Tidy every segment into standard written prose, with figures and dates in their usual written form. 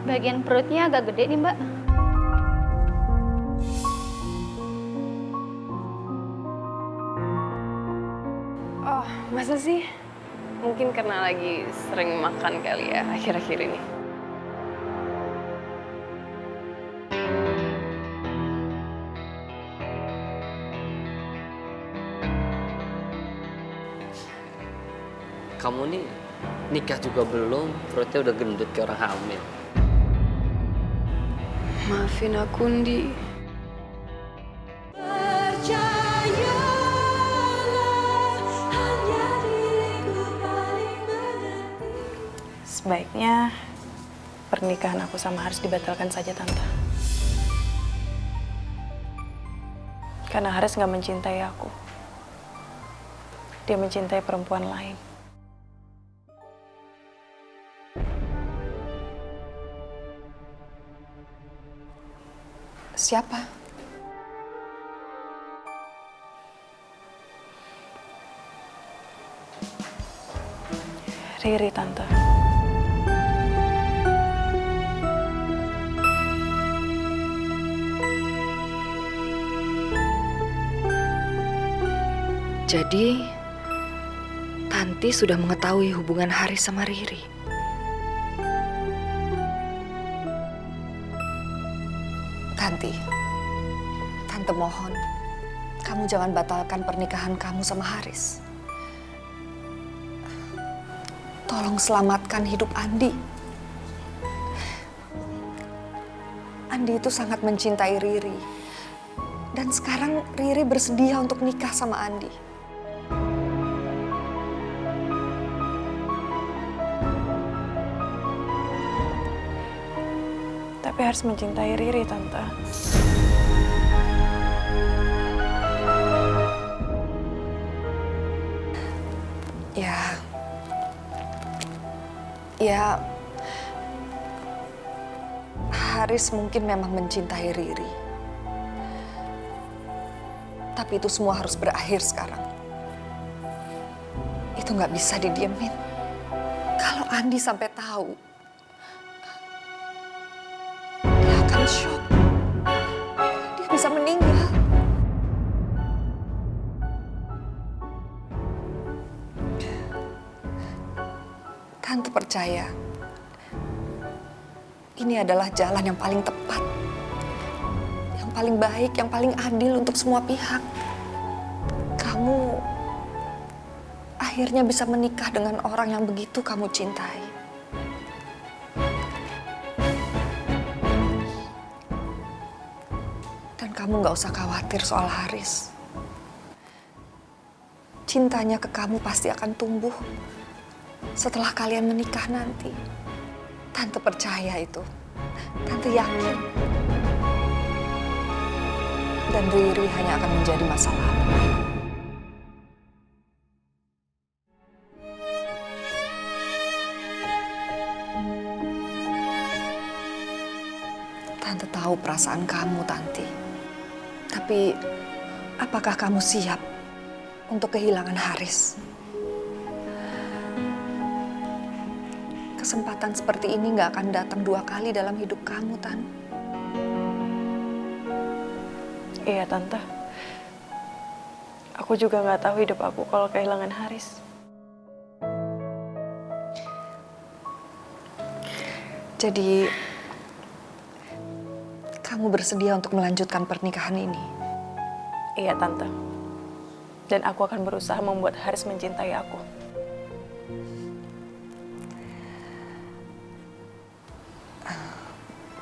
Bagian perutnya agak gede nih, Mbak. Oh, masa sih? Mungkin karena lagi sering makan kali ya akhir-akhir ini. Kamu nih nikah juga belum, perutnya udah gendut kayak orang hamil. Maafin aku, Ndi. Sebaiknya pernikahan aku sama Haris dibatalkan saja, Tante. Karena Haris nggak mencintai aku. Dia mencintai perempuan lain. Siapa? Riri, Tante. Jadi, Tanti sudah mengetahui hubungan Haris sama Riri. Tanti, Tante mohon, kamu jangan batalkan pernikahan kamu sama Haris. Tolong selamatkan hidup Andi. Andi itu sangat mencintai Riri. Dan sekarang Riri bersedia untuk nikah sama Andi. Tapi Haris mencintai Riri, Tante. Ya, Haris mungkin memang mencintai Riri. Tapi itu semua harus berakhir sekarang. Itu nggak bisa didiemin. Kalau Andi sampai tahu, dia akan shock. Dia bisa meninggal. Tante percaya, ini adalah jalan yang paling tepat, yang paling baik, yang paling adil untuk semua pihak. Kamu akhirnya bisa menikah dengan orang yang begitu kamu cintai. Dan kamu gak usah khawatir soal Haris. Cintanya ke kamu pasti akan tumbuh setelah kalian menikah nanti. Tante percaya itu. Tante yakin. Dan Riri hanya akan menjadi masa lalu. Tante tahu perasaan kamu, Tanti. Tapi, apakah kamu siap untuk kehilangan Haris? Kesempatan seperti ini gak akan datang 2 kali dalam hidup kamu, Tan. Iya, Tante. Aku juga nggak tahu hidup aku kalau kehilangan Haris. Jadi, kamu bersedia untuk melanjutkan pernikahan ini? Iya, Tante. Dan aku akan berusaha membuat Haris mencintai aku.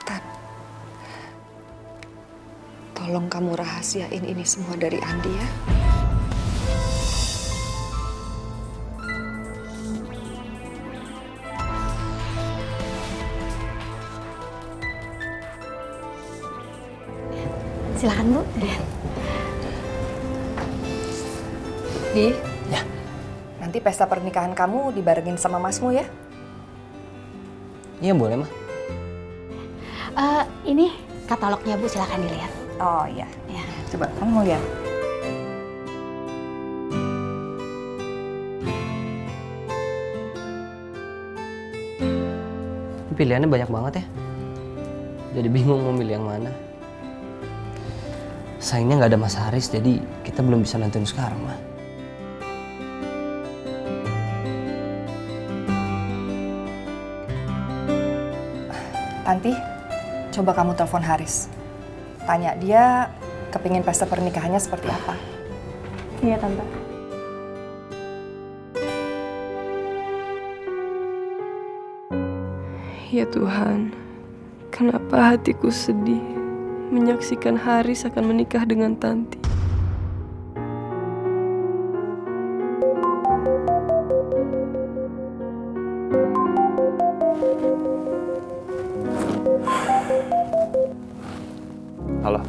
Tan, tolong kamu rahasiain ini semua dari Andi ya. Silakan, Bu. Di, Ya. nanti pesta pernikahan kamu dibarengin sama masmu ya. Iya boleh mah. Ini katalognya, Bu, silakan dilihat. Oh iya. Ya. Coba kamu mau lihat. Pilihannya banyak banget ya. jadi bingung mau milih yang mana. Sayangnya nggak ada Mas Haris, jadi kita belum bisa nentuin sekarang, mah. Tanti, coba kamu telepon Haris. Tanya dia kepingin pesta pernikahannya seperti apa. Iya, Tante. Ya Tuhan, kenapa hatiku sedih menyaksikan Haris akan menikah dengan Tanti. Halo.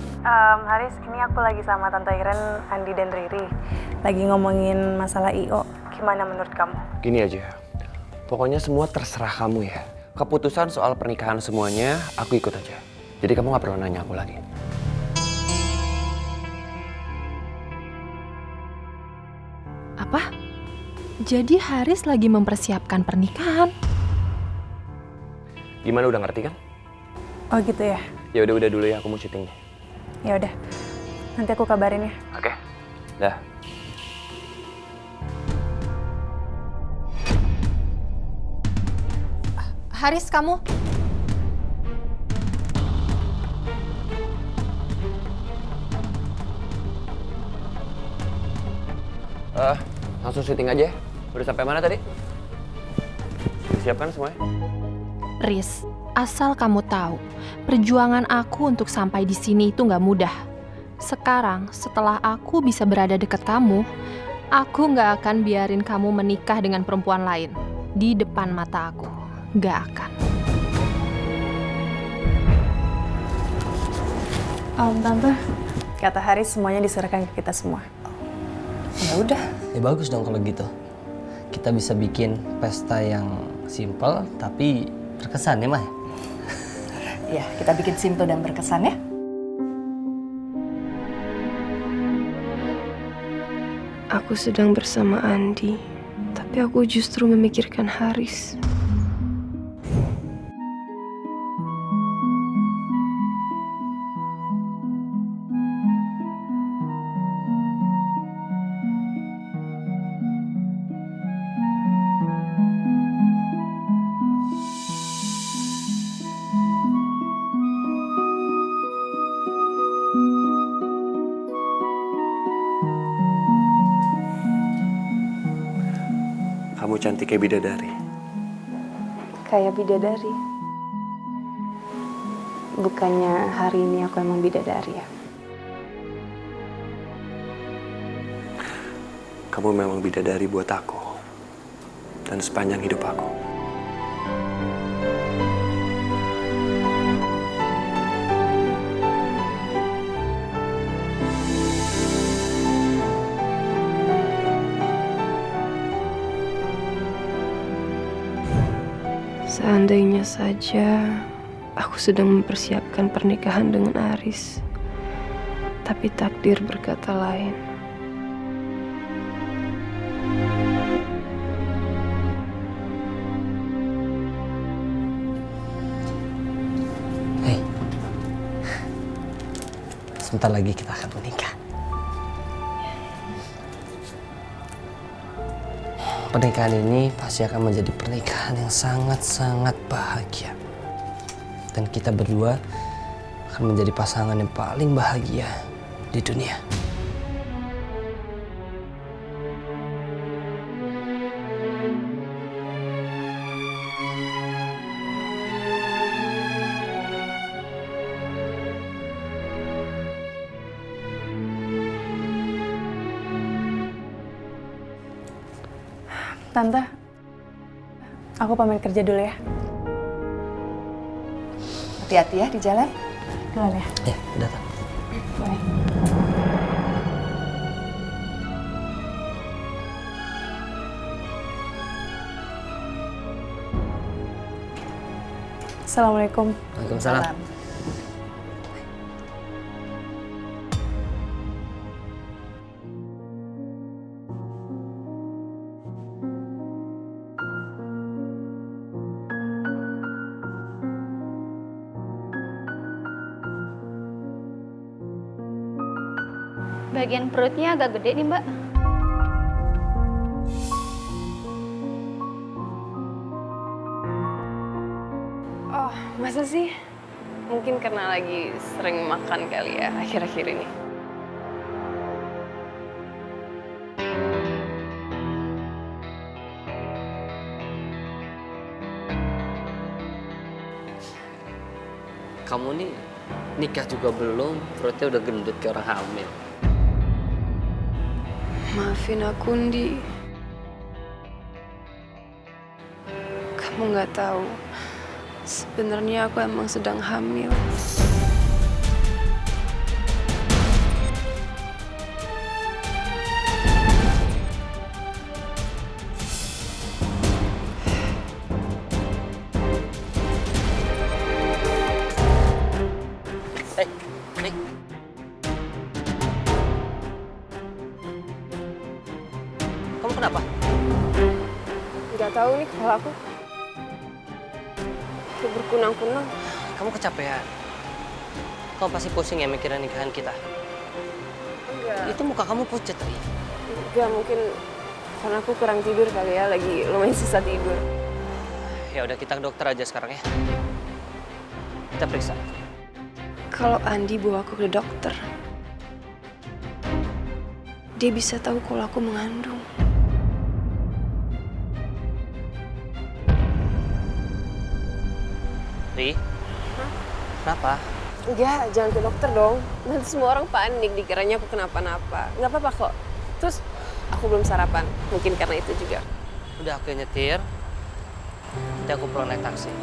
Haris, ini aku lagi sama Tante Iren, Andi, dan Riri. Lagi ngomongin masalah I.O. Gimana menurut kamu? Gini aja. Pokoknya semua terserah kamu ya. Keputusan soal pernikahan semuanya, aku ikut aja. Jadi kamu gak perlu nanya aku lagi. Apa? Jadi Haris lagi mempersiapkan pernikahan? Gimana, udah ngerti kan? Oh gitu ya? Ya udah dulu ya, aku mau syuting nih. Ya udah. Nanti aku kabarin ya. Oke. Dah. Haris, kamu? Langsung syuting aja ya. Udah sampai mana tadi? Disiapkan semuanya? Riz, asal kamu tahu, perjuangan aku untuk sampai di sini itu nggak mudah. Sekarang, setelah aku bisa berada dekat kamu, aku nggak akan biarin kamu menikah dengan perempuan lain di depan mata aku. Nggak akan. Tante, kata Haris semuanya diserahkan ke kita semua. Ya udah. Ya bagus dong kalau gitu. Kita bisa bikin pesta yang simple tapi berkesan ya, Mah. Ya, kita bikin simple dan berkesan ya. Aku sedang bersama Andi, tapi aku justru memikirkan Haris. Kamu cantik kayak bidadari. Kayak bidadari. Bukannya hari ini aku emang bidadari ya? Kamu memang bidadari buat aku. Dan sepanjang hidup aku. Seandainya saja aku sedang mempersiapkan pernikahan dengan Haris, tapi takdir berkata lain. Hei, sebentar lagi kita akan menikah. Pernikahan ini pasti akan menjadi pernikahan yang sangat-sangat bahagia. Dan kita berdua akan menjadi pasangan yang paling bahagia di dunia. Tante, aku pamit kerja dulu ya. Hati-hati ya di jalan. Duluan ya. Ya, datang. Assalamualaikum. Waalaikumsalam. Bagian perutnya agak gede nih, Mbak. Oh, masa sih? Mungkin karena lagi sering makan kali ya akhir-akhir ini. Kamu nih nikah juga belum, perutnya udah gendut kayak orang hamil. Maafin aku, Ndi. Kamu nggak tahu, sebenarnya aku emang sedang hamil. Nih. Kamu kenapa? Nggak tahu nih kepala aku. Kayak berkunang-kunang. Kamu kecapean. Kamu pasti pusing ya mikirin nikahan kita. Enggak. Itu muka kamu pucat, Ri. Enggak, mungkin karena aku kurang tidur kali ya, lagi lumayan susah tidur. Ya udah kita ke dokter aja sekarang ya. Kita periksa. Kalau Andi bawa aku ke dokter, dia bisa tahu kalau aku mengandung. Ri, kenapa? Enggak, jangan ke dokter dong. Nanti semua orang panik dikiranya aku kenapa-napa. Nggak apa-apa kok. Terus aku belum sarapan, mungkin karena itu juga. Udah aku yang nyetir. Nanti aku pulang naik taksi.